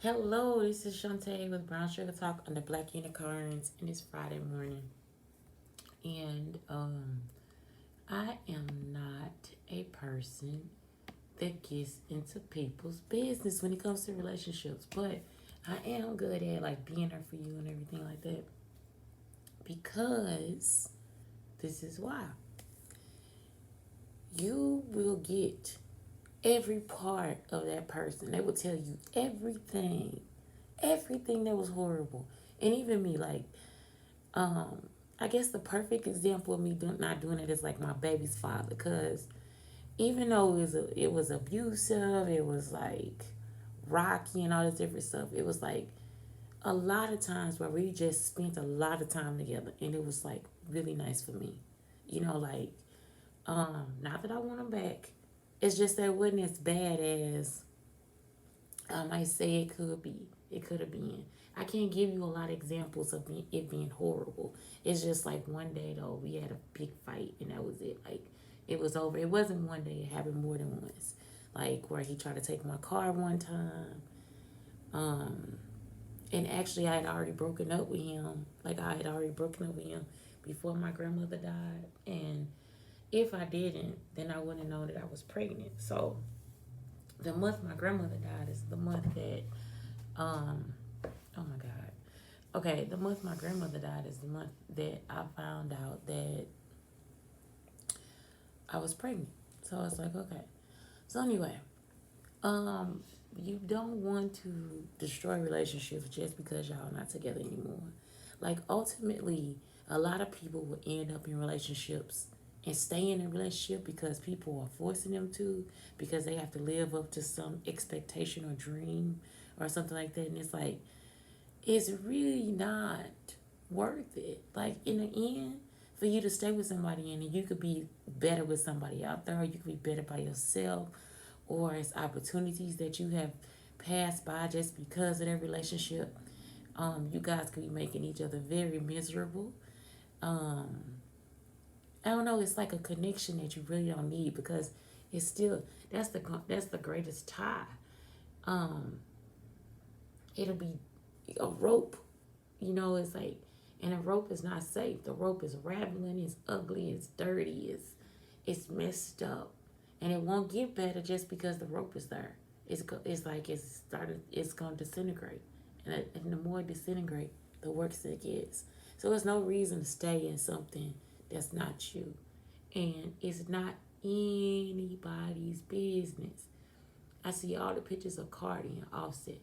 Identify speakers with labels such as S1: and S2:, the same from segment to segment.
S1: Hello, this is Shantae with Brown Sugar Talk on the Black Unicorns, and it's Friday morning. And I am not a person that gets into people's business when it comes to relationships, but I am good at like being there for you and everything like that because this is why you will get every part of that person. They will tell you everything that was horrible, and even me, like I guess the perfect example of me not doing it is like my baby's father, because even though it was abusive, it was like rocky and all this different stuff. It was like a lot of times where we just spent a lot of time together, and it was like really nice for me. Like not that I want him back. It's just that it wasn't as bad as I might say it could be. It could have been. I can't give you a lot of examples of it being horrible. It's just like one day though we had a big fight and that was it. Like it was over. It wasn't one day. It happened more than once. Like where he tried to take my car one time. Um, and actually I had already broken up with him. Like I had already broken up with him before my grandmother died. And if I didn't, then I wouldn't know that I was pregnant. So the month my grandmother died is the month that um oh my god. Okay, the month my grandmother died is the month that I found out that I was pregnant. So I was like, okay. So anyway, um, you don't want to destroy relationships just because y'all not together anymore. Like ultimately, a lot of people will end up in relationships and stay in a relationship because people are forcing them to, because they have to live up to some expectation or dream or something like that. And it's like, it's really not worth it. Like in the end, for you to stay with somebody and you could be better with somebody out there, or you could be better by yourself, or it's opportunities that you have passed by just because of their relationship. You guys could be making each other very miserable. Um, I don't know. It's like a connection that you really don't need because it's still that's the greatest tie. Um, it'll be a rope. It's like, and a rope is not safe. The rope is rattling, it's ugly, it's dirty, it's messed up, and it won't get better just because the rope is there. It's like it's gonna disintegrate, and the more it disintegrate, the worse it gets. So there's no reason to stay in something that's not you, and it's not anybody's business. I see all the pictures of Cardi and Offset,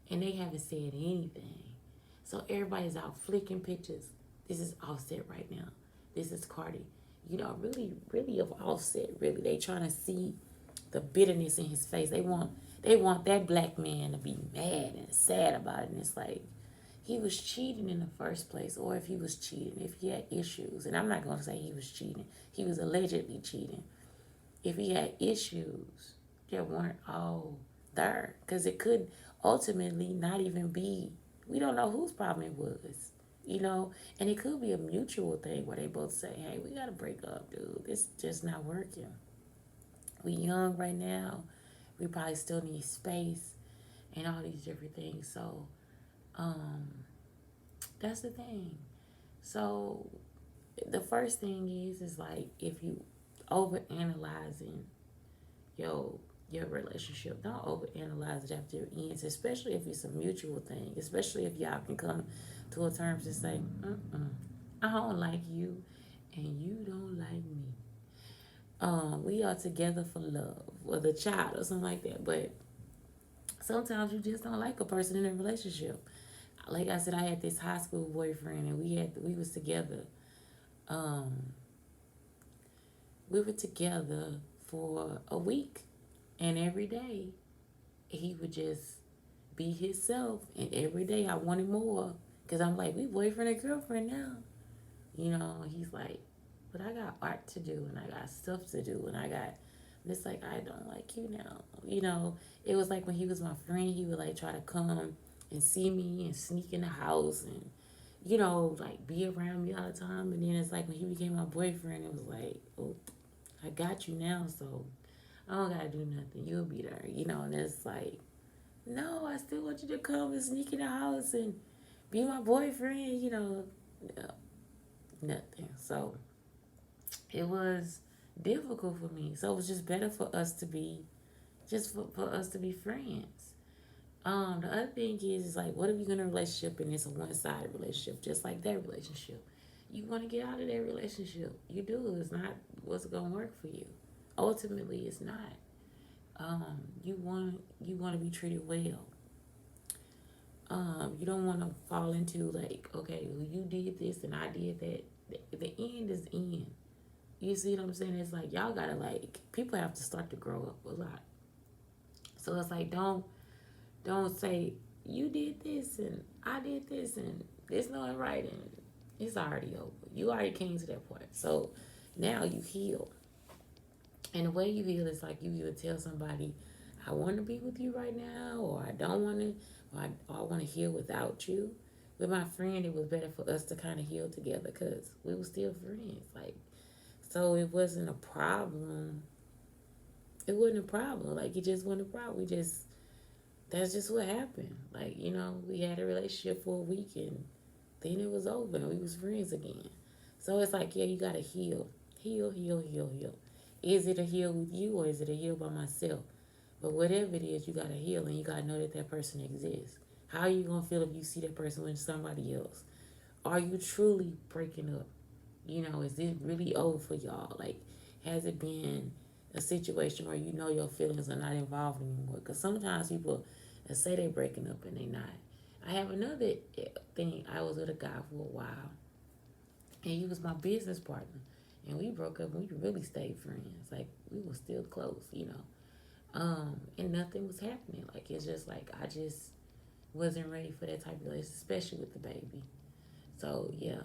S1: and they haven't said anything. So everybody's out flicking pictures. This is Offset right now. This is Cardi. Really, really of Offset. Really, they trying to see the bitterness in his face. They want that black man to be mad and sad about it. And it's like he was cheating in the first place, or if he was cheating, if he had issues. And I'm not gonna say he was cheating. He was allegedly cheating. If he had issues that weren't all there, because it could ultimately not even be, we don't know whose problem it was, and it could be a mutual thing where they both say, hey, we gotta break up, dude, it's just not working. We young right now, we probably still need space and all these different things. So um that's the thing. So the first thing is like, if you over analyzing your your relationship. Don't overanalyze it after it ends, especially if it's a mutual thing. Especially if y'all can come to a terms to say, I don't like you, and you don't like me. We are together for love, or the child, or something like that. But sometimes you just don't like a person in a relationship. Like I said, I had this high school boyfriend, and we was together. Um, we were together for a week, and every day he would just be himself. And every day I wanted more because I'm like, we boyfriend and girlfriend now. He's like, but I got art to do and I got stuff to do and it's like, I don't like you now. It was like when he was my friend, he would like try to come and see me and sneak in the house and, like be around me all the time. And then it's like when he became my boyfriend, it was like, oh, I got you now, so I don't gotta do nothing. You'll be there, and it's like, no, I still want you to come and sneak in the house and be my boyfriend, no, nothing. So it was difficult for me. So it was just better for us to be, for us to be friends. The other thing is like, what if you're in a relationship and it's a one-sided relationship, just like that relationship? You want to get out of that relationship. You do. It's not what's gonna work for you. Ultimately, it's not. You want to be treated well. You don't want to fall into like, okay, well, you did this and I did that. The end is end. You see what I'm saying? It's like y'all gotta like people have to start to grow up a lot. So it's like don't say you did this and I did this and there's no in writing. It's already over. You already came to that point. So now you heal. And the way you heal is like you either tell somebody, I want to be with you right now, or I don't want to, or I want to heal without you. With my friend, it was better for us to kind of heal together because we were still friends. Like, so it wasn't a problem. It wasn't a problem. Like, it just wasn't a problem. That's just what happened. Like, we had a relationship for a week and then it was over and we was friends again. So it's like, yeah, you gotta heal. Heal, heal, heal, heal. Is it a heal with you or is it a heal by myself? But whatever it is, you gotta heal and you gotta know that that person exists. How are you gonna feel if you see that person with somebody else? Are you truly breaking up? Is it really over for y'all? Like, has it been a situation where your feelings are not involved anymore? Because sometimes people say they're breaking up and they not. I have another thing. I was with a guy for a while, and he was my business partner, and we broke up. And we really stayed friends. Like we were still close. And nothing was happening. Like it's just like I just wasn't ready for that type of relationship, especially with the baby. So yeah,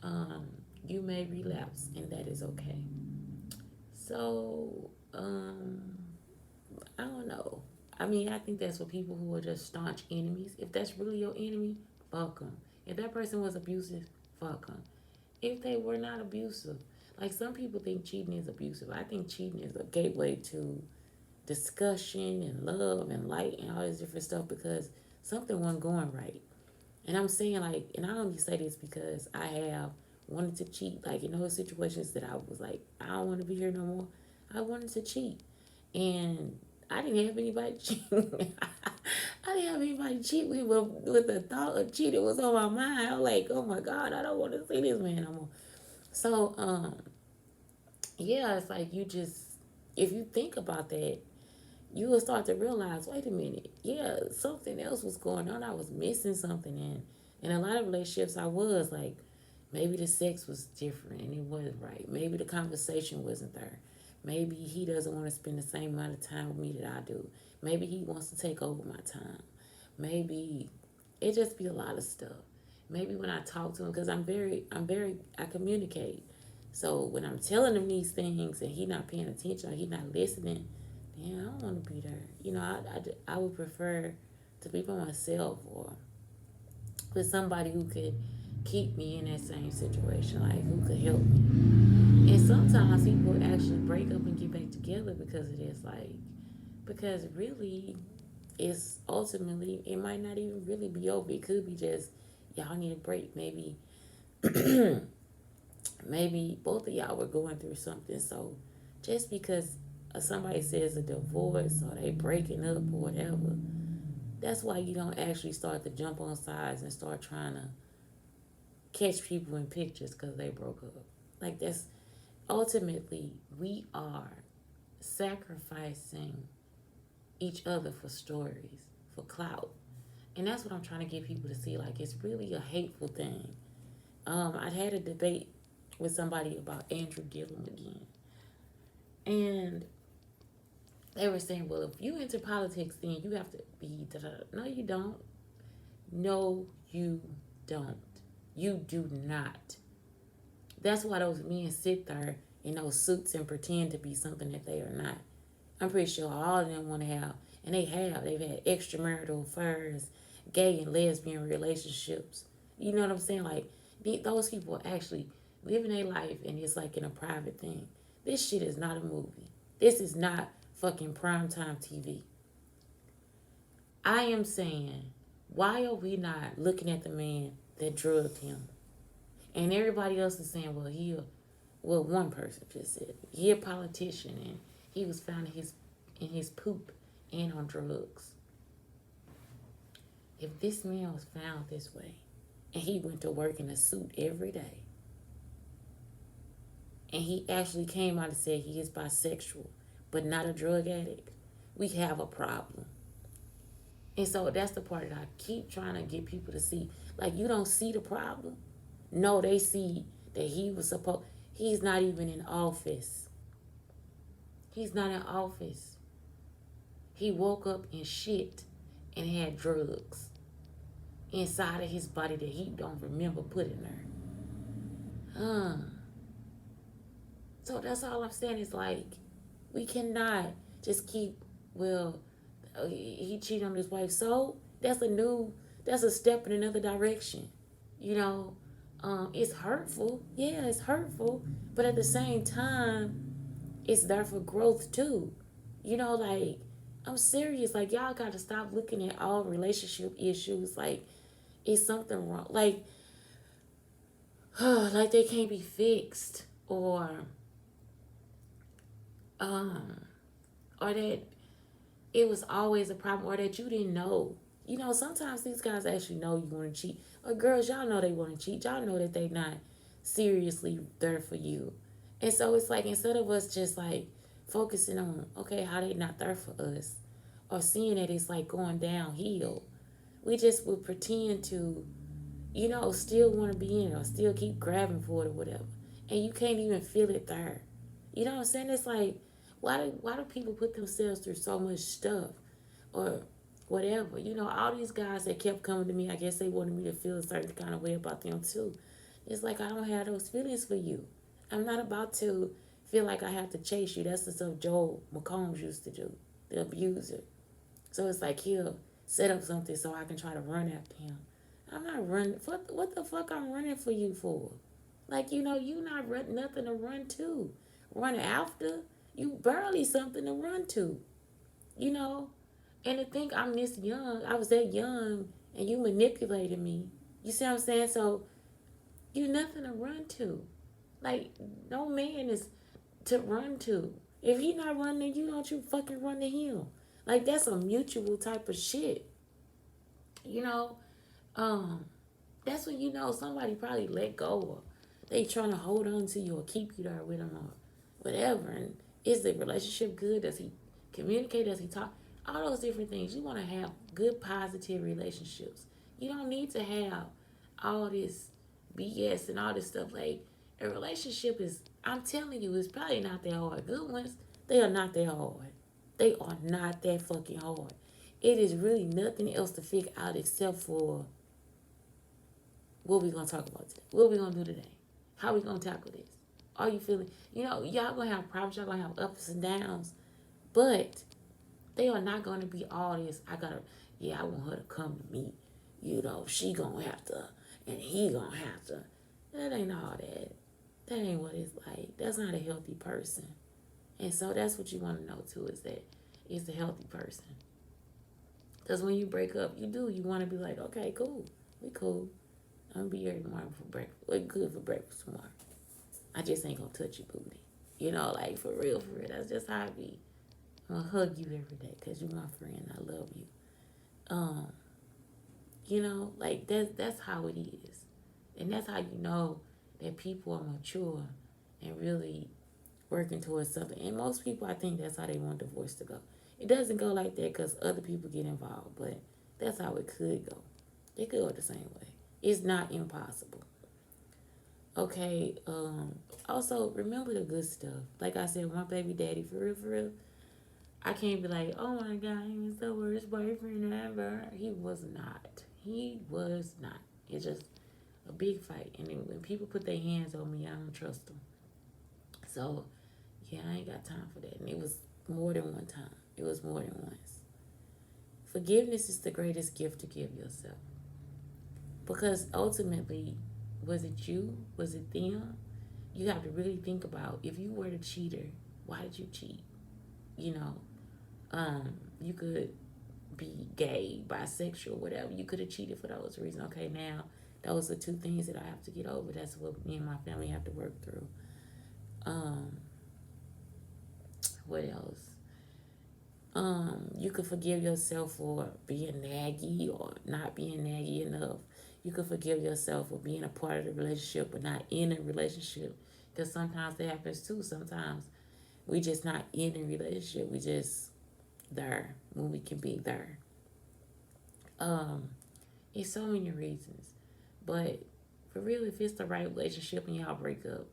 S1: um, you may relapse, and that is okay. So I don't know. I mean, I think that's for people who are just staunch enemies. If that's really your enemy, fuck them. If that person was abusive, fuck them. If they were not abusive, like some people think cheating is abusive. I think cheating is a gateway to discussion and love and light and all this different stuff because something wasn't going right. And I'm saying like, and I only say this because I have wanted to cheat, like in those situations that I was like, I don't want to be here no more. I wanted to cheat, and I didn't have anybody cheat. I didn't have anybody cheat with the thought of cheating was on my mind. I was like, oh my god, I don't want to see this man no more. So yeah, it's like you just if you think about that, you will start to realize, wait a minute, yeah, something else was going on. I was missing something in a lot of relationships I was like maybe the sex was different and it wasn't right. Maybe the conversation wasn't there. Maybe he doesn't want to spend the same amount of time with me that I do. Maybe he wants to take over my time. Maybe it just be a lot of stuff. Maybe when I talk to him, because I communicate. So when I'm telling him these things and he not paying attention or he not listening, then I don't want to be there. I would prefer to be by myself or with somebody who could keep me in that same situation, like who could help me. And sometimes people actually break up and get back together because of this, like because really, it's ultimately it might not even really be over. It could be just y'all need a break. Maybe both of y'all were going through something. So just because somebody says a divorce or they breaking up or whatever, that's why you don't actually start to jump on sides and start trying to catch people in pictures because they broke up. Like that's ultimately we are sacrificing each other for stories, for clout. And that's what I'm trying to get people to see. Like it's really a hateful thing. I had a debate with somebody about Andrew Gillum again. And they were saying, well, if you enter politics, then you have to be da-da. No, you don't. No, you don't. You do not. That's why those men sit there in those suits and pretend to be something that they are not. I'm pretty sure all of them want to have, and they have. They've had extramarital affairs, gay and lesbian relationships. You know what I'm saying? Like those people are actually living their life, and it's like in a private thing. This shit is not a movie. This is not fucking primetime TV. I am saying, why are we not looking at the man that drugged him? And everybody else is saying, well, one person just said, he a politician and he was found in his poop and on drugs. If this man was found this way and he went to work in a suit every day and he actually came out and said he is bisexual but not a drug addict, we have a problem. And so that's the part that I keep trying to get people to see. Like, you don't see the problem. No, they see that he's not even in office. He's not in office. He woke up in shit and had drugs inside of his body that he don't remember putting there. Huh. So that's all I'm saying is like, we cannot just keep, well, he cheated on his wife. So that's a step in another direction. You know, it's hurtful. Yeah, it's hurtful. But at the same time, it's there for growth too. You know, like, I'm serious. Like, y'all got to stop looking at all relationship issues like it's something wrong. Like they can't be fixed, um, or that it was always a problem, or that you didn't know. You know, sometimes these guys actually know you want to cheat. Or girls, y'all know they want to cheat. Y'all know that they not seriously there for you. And so it's like, instead of us just like focusing on, okay, how they not there for us, or seeing that it's like going downhill, we just would pretend to, you know, still want to be in it or still keep grabbing for it or whatever. And you can't even feel it there. You know what I'm saying? It's like, why do people put themselves through so much stuff or whatever? You know, all these guys that kept coming to me, I guess they wanted me to feel a certain kind of way about them too. It's like, I don't have those feelings for you. I'm not about to feel like I have to chase you. That's the stuff Joel McCombs used to do, the abuser. So it's like he'll set up something so I can try to run after him. I'm not running. What the fuck I'm running for you for? Like, you know, you not nothing to run to. Run after? You barely something to run to. You know? And to think I'm this young, I was that young, and you manipulated me. You see what I'm saying? So, you nothing to run to. Like, no man is to run to. If he not running to you, don't you fucking run to him. Like, that's a mutual type of shit. You know? Um, that's when you know somebody probably let go, or they trying to hold on to you or keep you there with them or whatever. And is the relationship good? Does he communicate? Does he talk? All those different things. You want to have good, positive relationships. You don't need to have all this BS and all this stuff. Like, a relationship is, I'm telling you, it's probably not that hard. Good ones, they are not that hard. They are not that fucking hard. It is really nothing else to figure out except for what we gonna talk about today. What we gonna do today? How we gonna tackle this? Are you feeling? You know, y'all gonna have problems. Y'all gonna have ups and downs, but they are not gonna be all this. I want her to come to me. You know, she gonna have to, and he gonna have to. That ain't all that. That ain't what it's like. That's not a healthy person. And so that's what you want to know too, is that it's a healthy person. Because when you break up, you want to be like, okay, cool. We cool. I'm going to be here tomorrow for breakfast. We're good for breakfast tomorrow. I just ain't going to touch your booty. You know, like, for real, for real. That's just how I be. I'm going to hug you every day because you're my friend. I love you. You know, like, that's how it is. And that's how you know that people are mature and really working towards something. And most people, I think that's how they want divorce to go. It doesn't go like that because other people get involved, but that's how it could go. It could go the same way. It's not impossible. Okay, also remember the good stuff. Like I said, my baby daddy, for real, I can't be like, oh my God, he was the worst boyfriend ever. He was not. He was not. It's just a big fight. And then when people put their hands on me, I don't trust them. So, yeah, I ain't got time for that. And it was more than one time. It was more than once. Forgiveness is the greatest gift to give yourself. Because ultimately, was it you? Was it them? You have to really think about, if you were the cheater, why did you cheat? You know, you could be gay, bisexual, whatever. You could have cheated for those reasons. Okay, now those are two things that I have to get over. That's what me and my family have to work through. Um, what else? You could forgive yourself for being naggy or not being naggy enough. You could forgive yourself for being a part of the relationship but not in a relationship. Because sometimes that happens too. Sometimes we just not in a relationship. We just there when we can be there. Um, it's so many reasons. But for real, if it's the right relationship and y'all break up,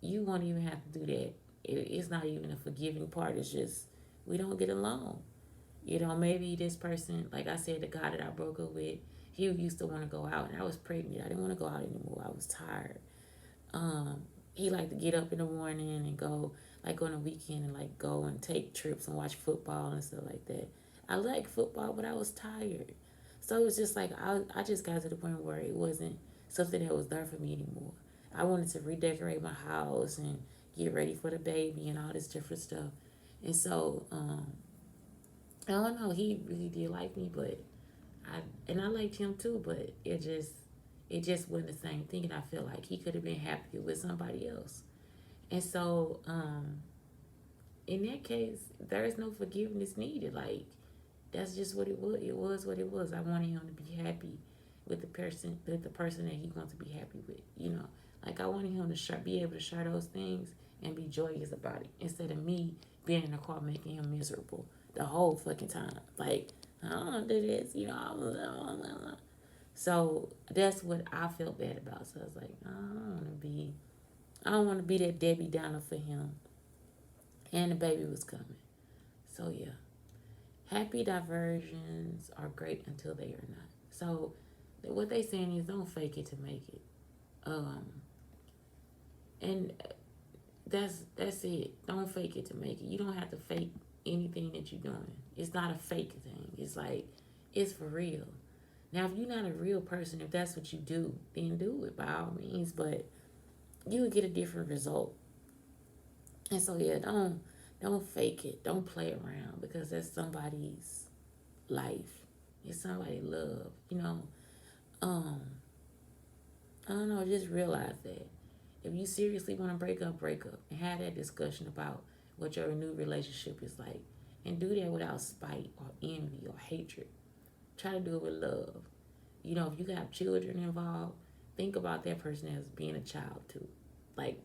S1: you won't even have to do that. It's not even a forgiving part. It's just we don't get along. You know, maybe this person, like I said, the guy that I broke up with, he used to want to go out, and I was pregnant. I didn't want to go out anymore. I was tired. Um, he liked to get up in the morning and go, like on the weekend, and like go and take trips and watch football and stuff like that. I like football, but I was tired. So it was just like I just got to the point where it wasn't something that was there for me anymore. I wanted to redecorate my house and get ready for the baby and all this different stuff. And so, I don't know, he really did like me, but I liked him too, but it just wasn't the same thing, and I feel like he could have been happier with somebody else. And so, in that case, there is no forgiveness needed. Like that's just what it was. It was what it was. I wanted him to be happy with the person that he wants to be happy with. You know, like I wanted him to be able to share those things and be joyous about it instead of me being in the car making him miserable the whole fucking time. Like I don't want to do this. You know, blah, blah, blah. So that's what I felt bad about. So I was like, I don't want to be that Debbie Downer for him. And the baby was coming. So yeah, happy diversions are great until they are not. So what they saying is don't fake it to make it. Um, and that's it. Don't fake it to make it. You don't have to fake anything that you're doing. It's not a fake thing. It's like it's for real. Now, if you're not a real person, if that's what you do, then do it by all means. But you would get a different result. And so yeah, don't fake it. Don't play around because that's somebody's life. It's somebody's love. You know, um, I don't know. Just realize that if you seriously want to break up, and have that discussion about what your new relationship is like, and do that without spite or envy or hatred. Try to do it with love. You know, if you got children involved, think about that person as being a child too. Like,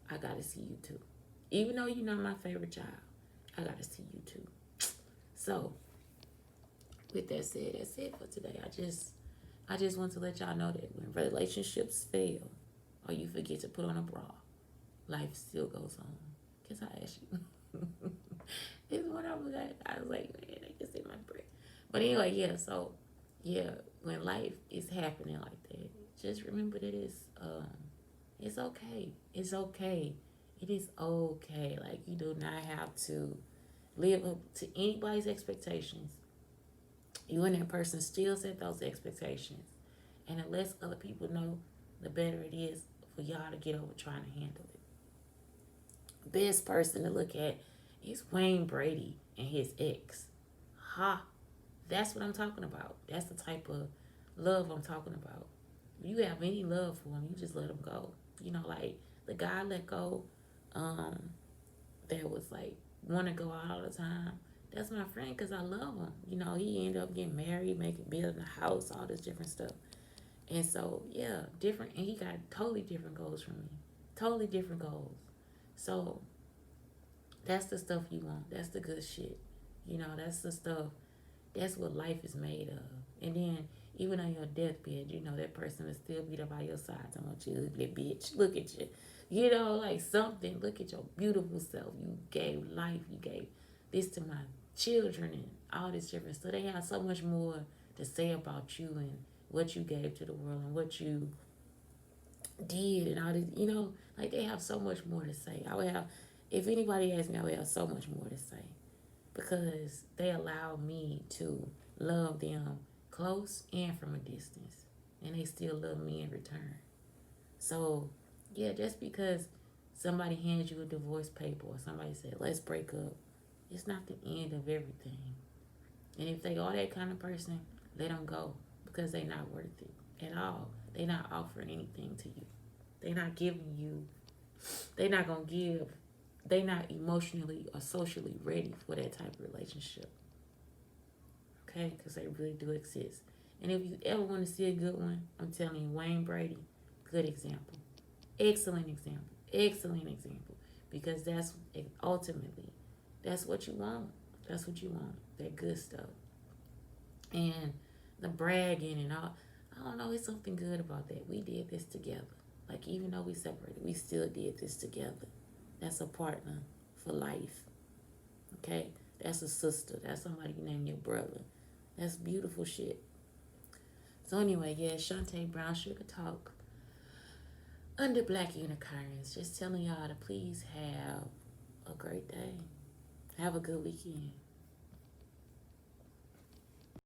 S1: I gotta see you too. Even though you're not my favorite child, I gotta see you too. So, with that said, that's it for today. I just want to let y'all know that when relationships fail or you forget to put on a bra, life still goes on. Guess I asked you. This is what I was like. I was like, man, I can see my breath. But anyway, yeah, so yeah, when life is happening like that, just remember that it's okay. It's okay. It is okay. Like you do not have to live up to anybody's expectations. You and that person still set those expectations. And the less other people know, the better it is for y'all to get over trying to handle it. Best person to look at is Wayne Brady and his ex. Ha! That's what I'm talking about. That's the type of love I'm talking about. If you have any love for him, you just let him go. You know, like the guy let go, um, that was like want to go out all the time. That's my friend because I love him. You know, he ended up getting married, building a house, all this different stuff. And so, yeah, different. And he got totally different goals from me. Totally different goals. So, that's the stuff you want. That's the good shit. You know, that's the stuff. That's what life is made of. And then, even on your deathbed, you know, that person will still be there by your side. I want you, ugly bitch. Look at you. You know, like something. Look at your beautiful self. You gave life. You gave this to my children and all this different stuff. They have so much more to say about you and what you gave to the world and what you did and all this, you know, like they have so much more to say. I would have, if anybody asked me, I would have so much more to say because they allow me to love them close and from a distance, and they still love me in return. So, yeah, just because somebody hands you a divorce paper or somebody said, let's break up, it's not the end of everything. And if they are that kind of person, let them go because they're not worth it at all. They're not offering anything to you. They're not giving you, they're not going to give, they're not emotionally or socially ready for that type of relationship. Okay? Because they really do exist. And if you ever want to see a good one, I'm telling you, Wayne Brady, good example. Excellent example. Excellent example. Because that's ultimately, that's what you want. That's what you want. That good stuff. And the bragging and all, I don't know, it's something good about that. We did this together. Like, even though we separated, we still did this together. That's a partner for life. Okay? That's a sister. That's somebody you name your brother. That's beautiful shit. So anyway, yeah, Shantae Brown Sugar Talk under Black Unicorns. Just telling y'all to please have a great day. Have a good weekend.